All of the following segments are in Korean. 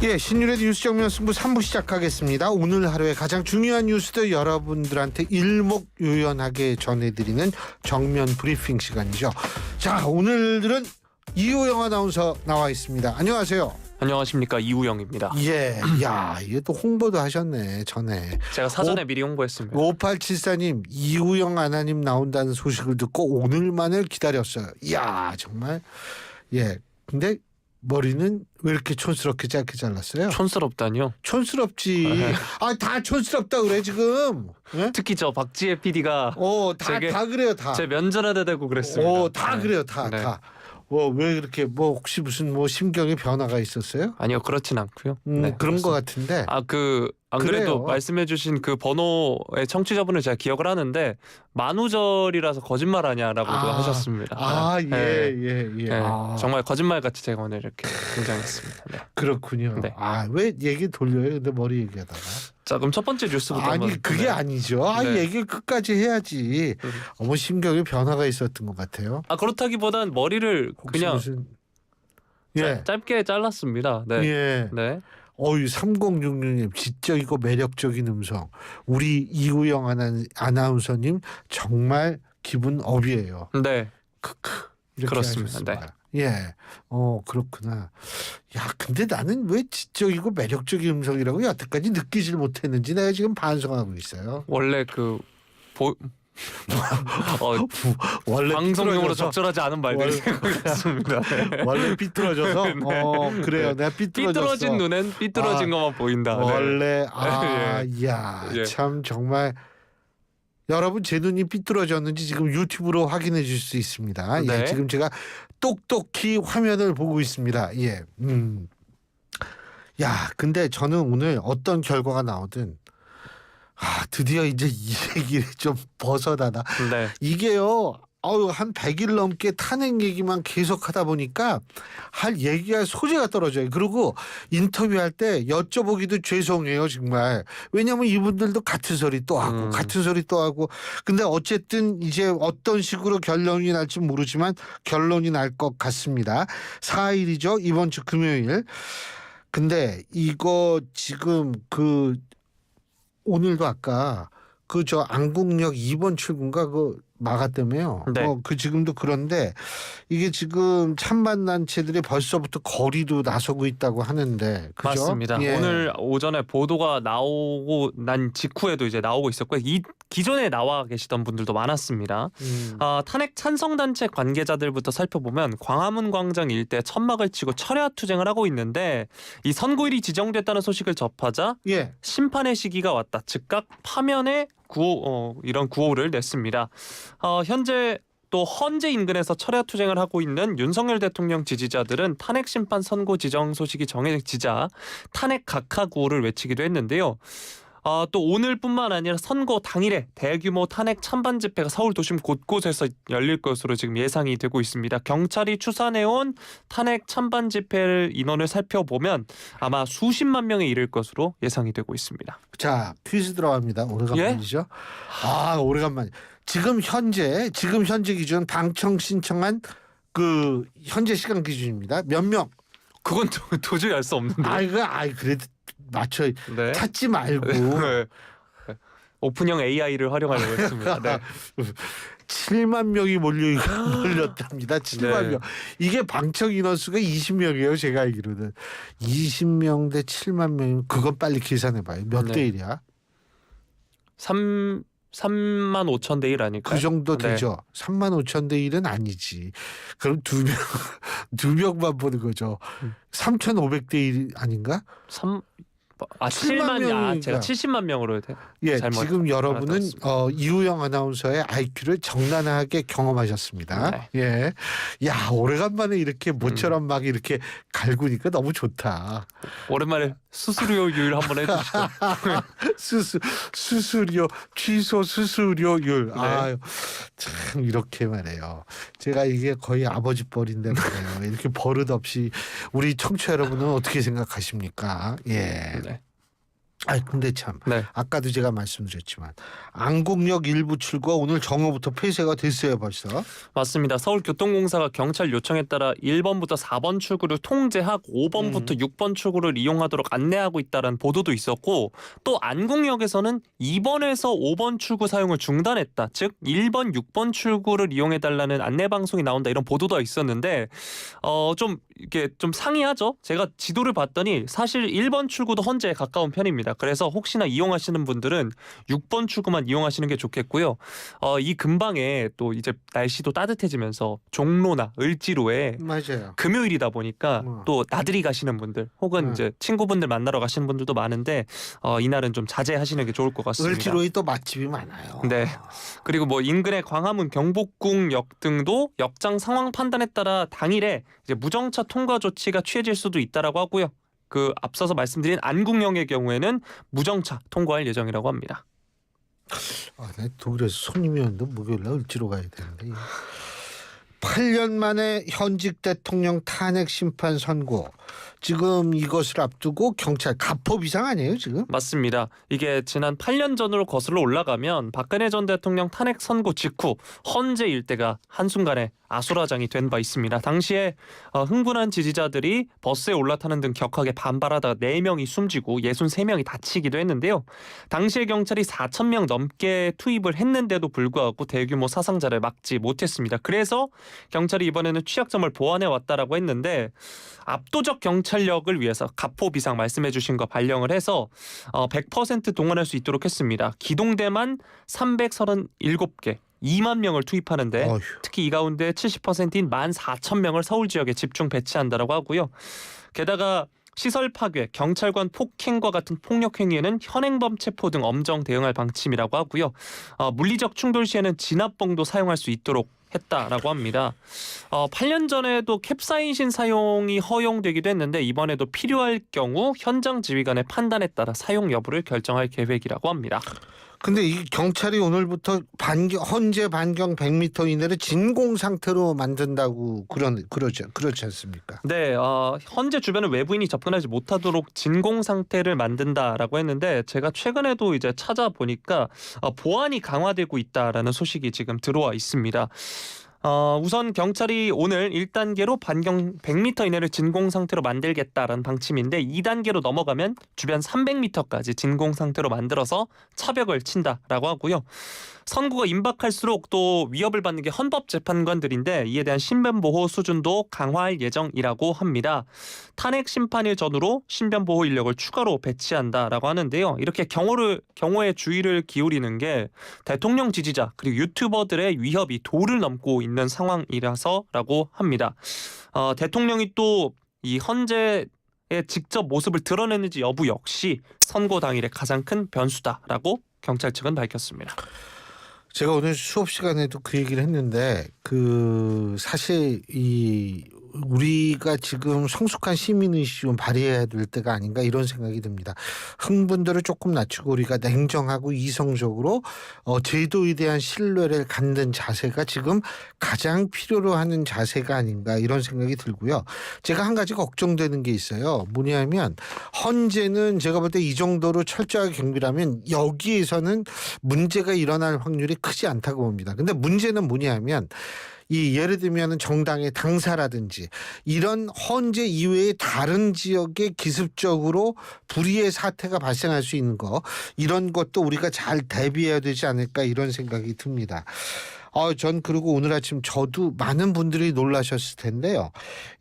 예, 신율의 뉴스 정면 승부 3부 시작하겠습니다. 오늘 하루의 가장 중요한 뉴스들 여러분들한테 일목요연하게 전해드리는 정면 브리핑 시간이죠. 자, 오늘은 이우영 아나운서 나와 있습니다. 안녕하세요. 안녕하십니까, 이우영입니다. 예, 야, 이게 또 홍보도 하셨네 전에. 제가 사전에 미리 홍보했습니다. 5874님, 이우영 아나님 나온다는 소식을 듣고 오늘만을 기다렸어요. 이야, 정말. 예, 근데 머리는 왜 이렇게 촌스럽게 짧게 잘랐어요? 촌스럽다니요? 촌스럽지. 다 촌스럽다 그래 지금. 예? 특히 저 박지혜 PD가 다 그래요 다. 제 면전에다 대고 그랬습니다. 다 네. 그래요 다 네. 다. 왜 그렇게 혹시 무슨 심경의 변화가 있었어요? 아니요, 그렇진 않고요. 그런 그렇습니다. 것 같은데. 안 그래도 그래요. 말씀해주신 그 번호의 청취자분을 제가 기억을 하는데 만우절이라서 거짓말하냐라고도 하셨습니다. 예. 네. 정말 거짓말같이 제가 오늘 이렇게 등장했습니다. 네. 그렇군요. 네. 왜 얘기 돌려요? 근데 머리 얘기하다가. 자, 그럼 첫 번째 뉴스부터 그게 네. 아니죠. 네. 얘기를 끝까지 해야지. 심경의 변화가 있었던 것 같아요. 그렇다기보단 머리를 그냥 짧게 잘랐습니다. 네. 예. 네. 3066님 지적이고 매력적인 음성. 우리 이우영 아나운서님 정말 기분 업이에요. 네. 크크. 이렇게 그렇습니다. 하셨습니다. 예. 그렇구나. 야, 근데 나는 왜 지적이고 매력적인 음성이라고 여태까지 느끼질 못했는지 내가 지금 반성하고 있어요. 원래 원래 방송용으로 삐뚤어져서, 적절하지 않은 말들이 있습니다. 원래 삐뚤어져서 그래요. 내가 삐뚤어진 눈엔 삐뚤어진 것만 보인다. 원래 예. 참 정말 여러분 제 눈이 삐뚤어졌는지 지금 유튜브로 확인해 줄 수 있습니다. 네. 예, 지금 제가 똑똑히 화면을 보고 있습니다. 예. 야, 근데 저는 오늘 어떤 결과가 나오든 드디어 이제 이 얘기를 좀 벗어나다. 네. 이게요. 한 100일 넘게 탄핵 얘기만 계속 하다 보니까 얘기할 소재가 떨어져요. 그리고 인터뷰할 때 여쭤보기도 죄송해요, 정말. 왜냐하면 이분들도 같은 소리 또 하고 같은 소리 또 하고. 근데 어쨌든 이제 어떤 식으로 결론이 날지 모르지만 결론이 날 것 같습니다. 4일이죠. 이번 주 금요일. 근데 이거 지금 오늘도 아까 안국역 2번 출구인가 막았다며요. 네. 지금도 그런데 이게 지금 찬반 단체들이 벌써부터 거리도 나서고 있다고 하는데 그죠? 맞습니다. 예. 오늘 오전에 보도가 나오고 난 직후에도 이제 나오고 있었고 기존에 나와 계시던 분들도 많았습니다. 탄핵 찬성 단체 관계자들부터 살펴보면 광화문 광장 일대 천막을 치고 철야 투쟁을 하고 있는데 이 선고일이 지정됐다는 소식을 접하자 심판의 시기가 왔다. 즉각 파면의 이런 구호를 냈습니다. 현재 또 헌재 인근에서 철야 투쟁을 하고 있는 윤석열 대통령 지지자들은 탄핵 심판 선고 지정 소식이 정해지자 탄핵 각하 구호를 외치기도 했는데요. 또 오늘뿐만 아니라 선고 당일에 대규모 탄핵 찬반 집회가 서울 도심 곳곳에서 열릴 것으로 지금 예상이 되고 있습니다. 경찰이 추산해온 탄핵 찬반 집회 인원을 살펴보면 아마 수십만 명에 이를 것으로 예상이 되고 있습니다. 자, 퀴즈 들어갑니다. 오래간만이죠? 오래간만. 지금 현재 기준 방청 신청한 현재 시간 기준입니다. 몇 명? 그건 도저히 알 수 없는데. 그래도 맞춰. 네. 찾지 말고. 네. 오픈형 AI를 활용하려고 했습니다. 네. 7만 명이 몰렸답니다. 7만 명. 이게 방청 인원수가 20명이에요. 제가 알기로는. 20명 대 7만 명. 그건 빨리 계산해봐요. 몇 대 1이야? 3만 5천 대 1 아닐까요? 그 정도 되죠. 3만 5천 대 1은 아니지. 그럼 두 명만 보는 거죠. 3,500 대 1 아닌가? 7만 명이니까. 제가 70만 명으로 지금 여러분은 알았습니다. 이우영 아나운서의 IQ를 적나라하게 경험하셨습니다. 네. 예. 야, 오래간만에 이렇게 모처럼 막 이렇게 갈구니까 너무 좋다. 오랜만에 수수료율 한번 해주시죠. 수수료 취소 수수료율. 네. 참 이렇게 말해요. 제가 이게 거의 아버지 뻘인데 말이에요. 이렇게 버릇 없이 우리 청취자 여러분은 어떻게 생각하십니까? 예. 네. 아 근데 참 네. 아까도 제가 말씀드렸지만 안국역 일부 출구가 오늘 정오부터 폐쇄가 됐어요 벌써. 맞습니다. 서울교통공사가 경찰 요청에 따라 1번부터 4번 출구를 통제하고 5번부터 6번 출구를 이용하도록 안내하고 있다는 보도도 있었고 또 안국역에서는 2번에서 5번 출구 사용을 중단했다. 즉 1번, 6번 출구를 이용해달라는 안내 방송이 나온다 이런 보도도 있었는데 좀 이게 좀 상이하죠. 제가 지도를 봤더니 사실 1번 출구도 헌재에 가까운 편입니다. 그래서 혹시나 이용하시는 분들은 6번 출구만 이용하시는 게 좋겠고요. 이 근방에 또 이제 날씨도 따뜻해지면서 종로나 을지로에 맞아요. 금요일이다 보니까 또 나들이 가시는 분들 혹은 이제 친구분들 만나러 가시는 분들도 많은데 이날은 좀 자제하시는 게 좋을 것 같습니다. 을지로에 또 맛집이 많아요. 네. 그리고 뭐 인근의 광화문, 경복궁역 등도 역장 상황 판단에 따라 당일에 이제 무정차 통과 조치가 취해질 수도 있다라고 하고요. 그 앞서서 말씀드린 안국역의 경우에는 무정차 통과할 예정이라고 합니다. 아, 내 독일에서 손님이 오는데 목요일날 을지로 가야 되는데. 8년 만에 현직 대통령 탄핵 심판 선고. 지금 이것을 앞두고 경찰 가포 비상 아니에요 지금? 맞습니다. 이게 지난 8년 전으로 거슬러 올라가면 박근혜 전 대통령 탄핵 선고 직후 헌재 일대가 한순간에 아수라장이 된 바 있습니다. 당시에 흥분한 지지자들이 버스에 올라타는 등 격하게 반발하다가 4명이 숨지고 63명이 다치기도 했는데요. 당시에 경찰이 4,000명 넘게 투입을 했는데도 불구하고 대규모 사상자를 막지 못했습니다. 그래서 경찰이 이번에는 취약점을 보완해 왔다라고 했는데 압도적 경찰력을 위해서 가포 비상 말씀해 주신 거 발령을 해서 100% 동원할 수 있도록 했습니다. 기동대만 337개 2만 명을 투입하는데 어휴. 특히 이 가운데 70%인 14,000명을 서울 지역에 집중 배치한다라고 하고요. 게다가 시설 파괴, 경찰관 폭행과 같은 폭력 행위에는 현행범 체포 등 엄정 대응할 방침이라고 하고요. 물리적 충돌 시에는 진압봉도 사용할 수 있도록 했다라고 합니다. 8년 전에도 캡사이신 사용이 허용되기도 했는데 이번에도 필요할 경우 현장 지휘관의 판단에 따라 사용 여부를 결정할 계획이라고 합니다. 근데 이 경찰이 오늘부터 헌재 반경 100m 이내를 진공 상태로 만든다고 그렇지 않습니까? 네, 현재 주변을 외부인이 접근하지 못하도록 진공 상태를 만든다라고 했는데 제가 최근에도 이제 찾아보니까 보안이 강화되고 있다라는 소식이 지금 들어와 있습니다. 우선 경찰이 오늘 1단계로 반경 100m 이내를 진공 상태로 만들겠다라는 방침인데 2단계로 넘어가면 주변 300m까지 진공 상태로 만들어서 차벽을 친다라고 하고요. 선고가 임박할수록 또 위협을 받는 게 헌법재판관들인데 이에 대한 신변보호 수준도 강화할 예정이라고 합니다. 탄핵 심판일 전후로 신변보호 인력을 추가로 배치한다라고 하는데요. 이렇게 경호에 주의를 기울이는 게 대통령 지지자 그리고 유튜버들의 위협이 도를 넘고 있는 상황이라서라고 합니다. 대통령이 또 이 헌재의 직접 모습을 드러내는지 여부 역시 선고 당일의 가장 큰 변수다라고 경찰 측은 밝혔습니다. 제가 오늘 수업 시간에도 그 얘기를 했는데 사실 우리가 지금 성숙한 시민의식 좀 발휘해야 될 때가 아닌가 이런 생각이 듭니다. 흥분들을 조금 낮추고 우리가 냉정하고 이성적으로 제도에 대한 신뢰를 갖는 자세가 지금 가장 필요로 하는 자세가 아닌가 이런 생각이 들고요. 제가 한 가지 걱정되는 게 있어요. 뭐냐면 헌재는 제가 볼 때 이 정도로 철저하게 경비라면 여기에서는 문제가 일어날 확률이 크지 않다고 봅니다. 근데 문제는 뭐냐면 예를 들면 정당의 당사라든지 이런 헌재 이외의 다른 지역에 기습적으로 불의의 사태가 발생할 수 있는 거 이런 것도 우리가 잘 대비해야 되지 않을까 이런 생각이 듭니다. 전 그리고 오늘 아침 저도 많은 분들이 놀라셨을 텐데요.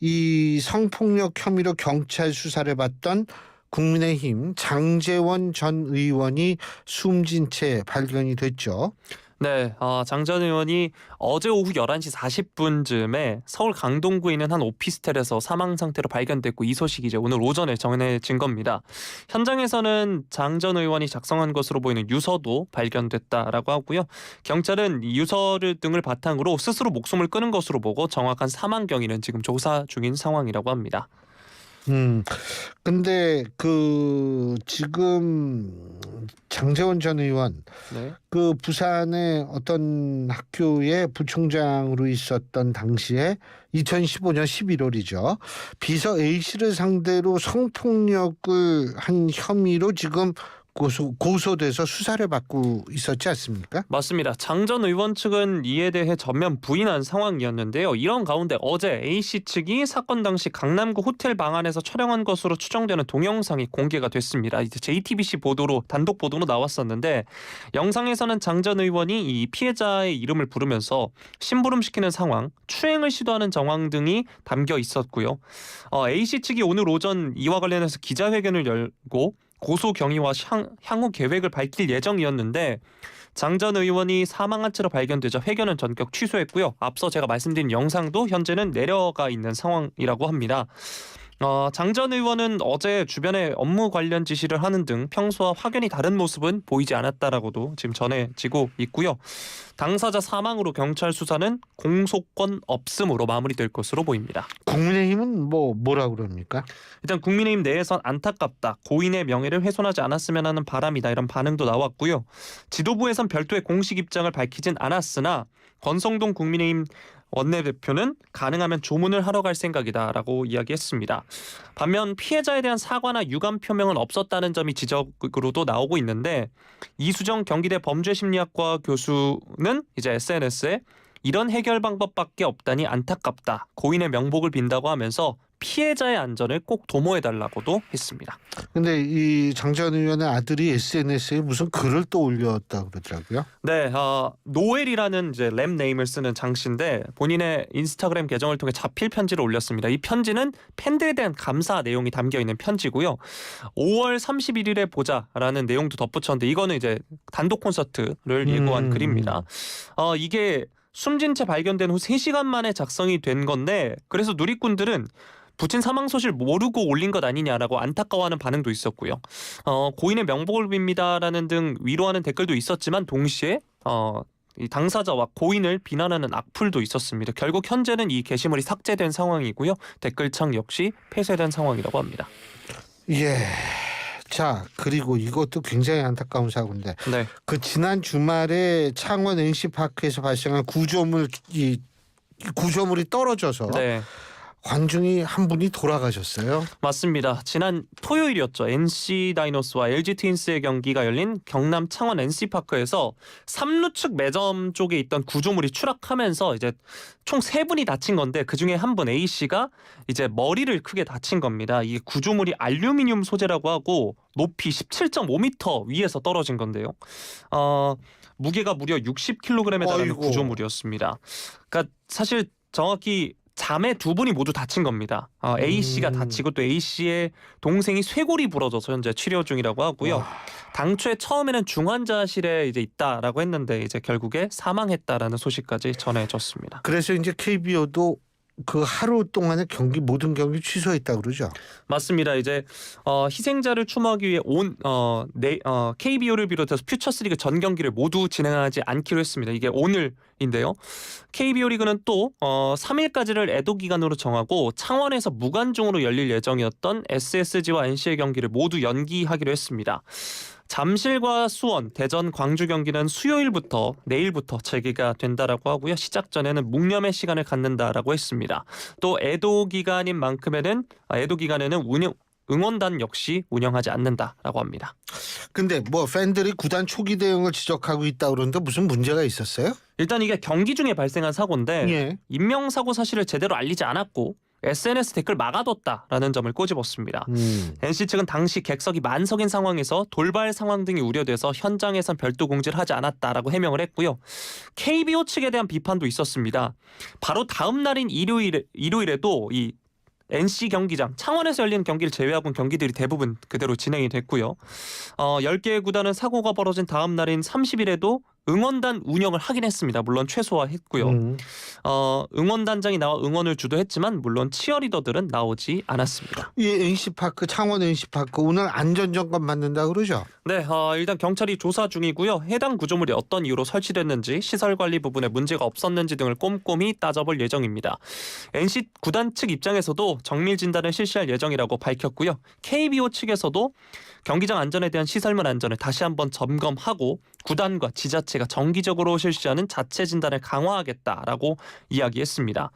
이 성폭력 혐의로 경찰 수사를 받던 국민의힘 장제원 전 의원이 숨진 채 발견이 됐죠. 네, 장 전 의원이 어제 오후 11시 40분쯤에 서울 강동구에 있는 한 오피스텔에서 사망 상태로 발견됐고 이 소식이 이제 오늘 오전에 전해진 겁니다. 현장에서는 장 전 의원이 작성한 것으로 보이는 유서도 발견됐다라고 하고요. 경찰은 이 유서를 등을 바탕으로 스스로 목숨을 끊은 것으로 보고 정확한 사망 경위는 지금 조사 중인 상황이라고 합니다. 근데 그 지금 장제원 전 의원 네. 그 부산의 어떤 학교의 부총장으로 있었던 당시에 2015년 11월이죠. 비서 A씨를 상대로 성폭력을 한 혐의로 지금 고소돼서 수사를 받고 있었지 않습니까? 맞습니다. 장 전 의원 측은 이에 대해 전면 부인한 상황이었는데요. 이런 가운데 어제 A씨 측이 사건 당시 강남구 호텔 방 안에서 촬영한 것으로 추정되는 동영상이 공개가 됐습니다. 이제 JTBC 보도로 단독 보도로 나왔었는데 영상에서는 장 전 의원이 이 피해자의 이름을 부르면서 심부름시키는 상황, 추행을 시도하는 정황 등이 담겨 있었고요. A씨 측이 오늘 오전 이와 관련해서 기자회견을 열고 고소 경위와 향후 계획을 밝힐 예정이었는데 장 전 의원이 사망한 채로 발견되자 회견은 전격 취소했고요. 앞서 제가 말씀드린 영상도 현재는 내려가 있는 상황이라고 합니다. 장 전 의원은 어제 주변에 업무 관련 지시를 하는 등 평소와 확연히 다른 모습은 보이지 않았다라고도 지금 전해지고 있고요. 당사자 사망으로 경찰 수사는 공소권 없음으로 마무리될 것으로 보입니다. 국민의힘은 뭐라고 그럽니까? 일단 국민의힘 내에선 안타깝다, 고인의 명예를 훼손하지 않았으면 하는 바람이다, 이런 반응도 나왔고요. 지도부에선 별도의 공식 입장을 밝히진 않았으나 권성동 국민의힘 원내대표는 가능하면 조문을 하러 갈 생각이다라고 이야기했습니다. 반면 피해자에 대한 사과나 유감 표명은 없었다는 점이 지적으로도 나오고 있는데 이수정 경기대 범죄심리학과 교수는 이제 SNS에 이런 해결 방법밖에 없다니 안타깝다, 고인의 명복을 빈다고 하면서 피해자의 안전을 꼭 도모해달라고도 했습니다. 근데 이 장 전 의원의 아들이 SNS에 무슨 글을 또 올렸다고 그러더라고요. 네, 노엘이라는 이제 랩 네임을 쓰는 장 씨인데 본인의 인스타그램 계정을 통해 자필 편지를 올렸습니다. 이 편지는 팬들에 대한 감사 내용이 담겨 있는 편지고요. 5월 31일에 보자라는 내용도 덧붙였는데 이거는 이제 단독 콘서트를 예고한 글입니다. 이게 숨진 채 발견된 후 3시간 만에 작성이 된 건데 그래서 누리꾼들은 부친 사망 소식을 모르고 올린 것 아니냐라고 안타까워하는 반응도 있었고요. 고인의 명복을 빕니다라는 등 위로하는 댓글도 있었지만 동시에 이 당사자와 고인을 비난하는 악플도 있었습니다. 결국 현재는 이 게시물이 삭제된 상황이고요. 댓글창 역시 폐쇄된 상황이라고 합니다. 예. 자, 그리고 이것도 굉장히 안타까운 사고인데 네. 그 지난 주말에 창원 NC파크에서 발생한 구조물이 떨어져서 네. 관중이 한 분이 돌아가셨어요. 맞습니다. 지난 토요일이었죠. NC 다이노스와 LG 트윈스의 경기가 열린 경남 창원 NC파크에서 3루 측 매점 쪽에 있던 구조물이 추락하면서 이제 총 3분이 다친 건데 그중에 한 분 A씨가 이제 머리를 크게 다친 겁니다. 이 구조물이 알루미늄 소재라고 하고 높이 17.5m 위에서 떨어진 건데요. 무게가 무려 60kg에 달하는 아이고. 구조물이었습니다. 그러니까 사실 정확히 자매 2분이 모두 다친 겁니다. A씨가 다치고 또 A씨의 동생이 쇄골이 부러져서 현재 치료 중이라고 하고요. 와. 당초에 처음에는 중환자실에 이제 있다라고 했는데 이제 결국에 사망했다라는 소식까지 전해졌습니다. 그래서 이제 KBO도 그 하루 동안의 모든 경기 취소했다고 그러죠. 맞습니다. 이제 희생자를 추모하기 위해 KBO를 비롯해서 퓨처스리그 전 경기를 모두 진행하지 않기로 했습니다. 이게 오늘인데요. KBO 리그는 또 3일까지를 애도 기간으로 정하고 창원에서 무관중으로 열릴 예정이었던 SSG와 NC의 경기를 모두 연기하기로 했습니다. 잠실과 수원, 대전, 광주 경기는 수요일부터 내일부터 재개가 된다라고 하고요. 시작 전에는 묵념의 시간을 갖는다라고 했습니다. 또 애도 기간인 만큼에는 애도 기간에는 응원단 역시 운영하지 않는다라고 합니다. 근데 팬들이 구단 초기 대응을 지적하고 있다 그러는데 무슨 문제가 있었어요? 일단 이게 경기 중에 발생한 사고인데 예. 인명사고 사실을 제대로 알리지 않았고 SNS 댓글 막아뒀다라는 점을 꼬집었습니다. NC 측은 당시 객석이 만석인 상황에서 돌발 상황 등이 우려돼서 현장에선 별도 공지를 하지 않았다라고 해명을 했고요. KBO 측에 대한 비판도 있었습니다. 바로 다음 날인 일요일에도 이 NC 경기장, 창원에서 열리는 경기를 제외하고는 경기들이 대부분 그대로 진행이 됐고요. 10개의 구단은 사고가 벌어진 다음 날인 30일에도 응원단 운영을 하긴 했습니다. 물론 최소화했고요. 응원단장이 나와 응원을 주도했지만 물론 치어리더들은 나오지 않았습니다. 이 NC파크, 창원 NC파크 오늘 안전점검 받는다 그러죠? 네, 일단 경찰이 조사 중이고요. 해당 구조물이 어떤 이유로 설치됐는지, 시설 관리 부분에 문제가 없었는지 등을 꼼꼼히 따져볼 예정입니다. NC 구단 측 입장에서도 정밀 진단을 실시할 예정이라고 밝혔고요. KBO 측에서도 경기장 안전에 대한 시설물 안전을 다시 한번 점검하고 구단과 지자체가 정기적으로 실시하는 자체 진단을 강화하겠다라고 이야기했습니다.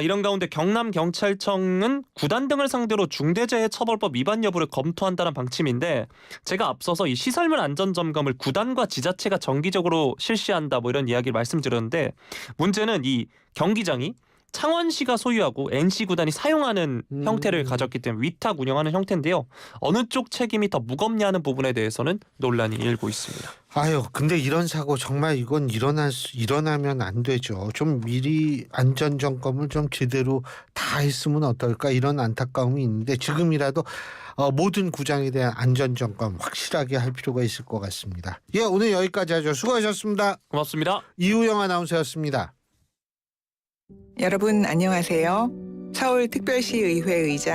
이런 가운데 경남경찰청은 구단 등을 상대로 중대재해처벌법 위반 여부를 검토한다는 방침인데, 제가 앞서서 이 시설물 안전 점검을 구단과 지자체가 정기적으로 실시한다 뭐 이런 이야기를 말씀드렸는데, 문제는 이 경기장이 창원시가 소유하고 NC 구단이 사용하는 형태를 가졌기 때문에 위탁 운영하는 형태인데요. 어느 쪽 책임이 더 무겁냐는 부분에 대해서는 논란이 일고 있습니다. 아유, 근데 이런 사고 정말 이건 일어나면 안 되죠. 좀 미리 안전 점검을 좀 제대로 다 했으면 어떨까, 이런 안타까움이 있는데, 지금이라도 모든 구장에 대한 안전 점검 확실하게 할 필요가 있을 것 같습니다. 예, 오늘 여기까지 하죠. 수고하셨습니다. 고맙습니다. 이우영 아나운서였습니다. 여러분 안녕하세요. 서울특별시 의회 의장